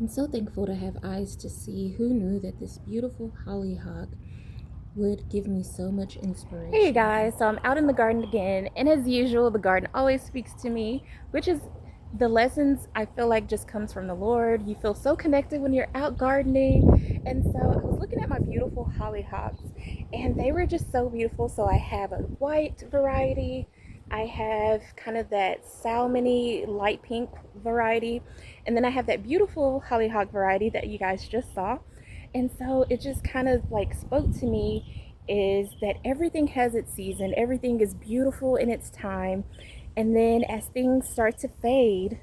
I'm so thankful to have eyes to see. Who knew that this beautiful hollyhock would give me so much Hey you inspiration? guys, so I'm out in the garden again, and as usual, the garden always speaks to me, which is the lessons I feel like just comes from the Lord. You feel so connected when you're out gardening. And so I was looking at my beautiful hollyhocks, and they were just so beautiful. So I have a white variety, I have kind of that salmony light pink variety, and then I have that beautiful hollyhock variety that you guys just saw. And so it just kind of like spoke to me is that everything has its season, everything is beautiful in its time. And then as things start to fade,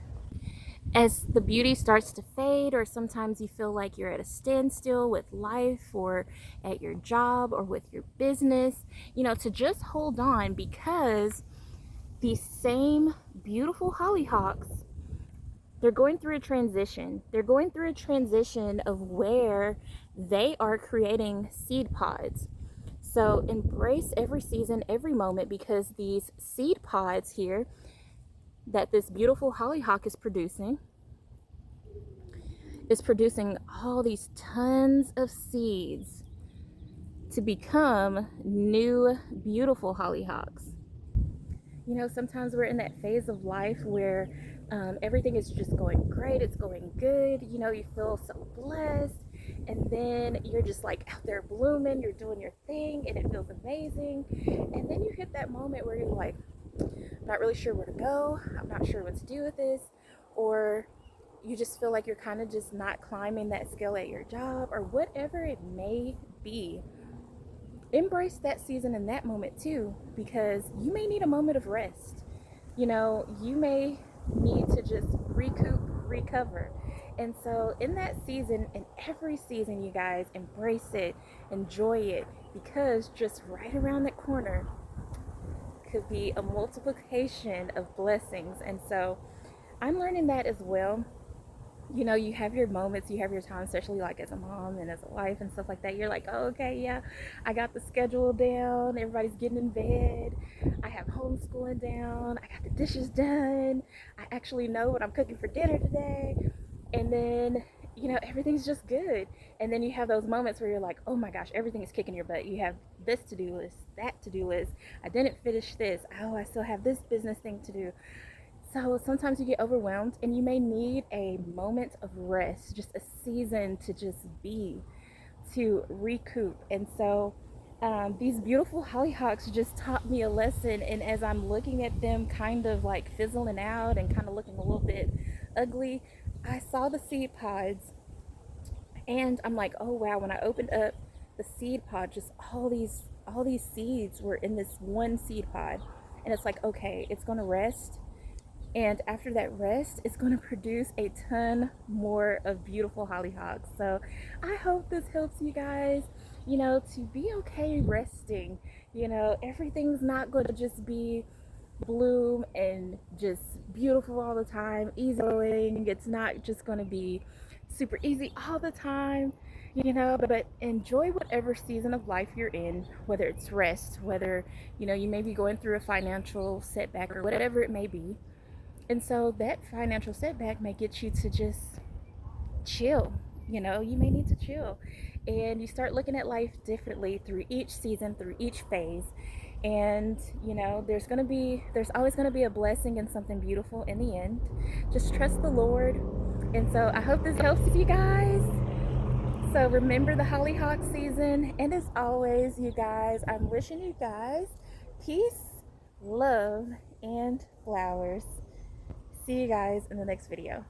as the beauty starts to fade, or sometimes you feel like you're at a standstill with life or at your job or with your business, to just hold on, because these same beautiful hollyhocks, they're going through a transition. They're going through a transition of where they are creating seed pods. So embrace every season, every moment, because these seed pods here that this beautiful hollyhock is producing all these tons of seeds to become new beautiful hollyhocks. Sometimes we're in that phase of life where everything is just going great, it's going good, you feel so blessed, and then you're just like out there blooming, you're doing your thing, and it feels amazing. And then you hit that moment where you're like, I'm not really sure where to go, I'm not sure what to do with this, or you just feel like you're kind of just not climbing that scale at your job, or whatever it may be. Embrace that season and that moment too, because you may need a moment of rest. You may need to just recoup, recover. And so, in that season, in every season, you guys, embrace it, enjoy it, because just right around that corner could be a multiplication of blessings. And so, I'm learning that as well. You have your moments, you have your time, especially like as a mom and as a wife and stuff like that. You're like, oh, okay, yeah, I got the schedule down, everybody's getting in bed, I have homeschooling down, I got the dishes done, I actually know what I'm cooking for dinner today. And then, everything's just good. And then you have those moments where you're like, oh my gosh, everything is kicking your butt. You have this to do list, that to do list, I didn't finish this, oh, I still have this business thing to do. So sometimes you get overwhelmed, and you may need a moment of rest, just a season to just be, to recoup. And so these beautiful hollyhocks just taught me a lesson. And as I'm looking at them kind of like fizzling out and kind of looking a little bit ugly, I saw the seed pods, and I'm like, oh wow, when I opened up the seed pod, just all these seeds were in this one seed pod. And it's like, okay, it's going to rest, and after that rest, it's going to produce a ton more of beautiful hollyhocks. So I hope this helps you guys, to be okay resting. Everything's not going to just be bloom and just beautiful all the time, easy going. It's not just going to be super easy all the time, but enjoy whatever season of life you're in, whether it's rest, whether, you may be going through a financial setback or whatever it may be. And so that financial setback may get you to just chill. You may need to chill. And you start looking at life differently through each season, through each phase. And, there's always going to be a blessing and something beautiful in the end. Just trust the Lord. And so I hope this helps you guys. So remember the hollyhock season. And as always, you guys, I'm wishing you guys peace, love, and flowers. See you guys in the next video.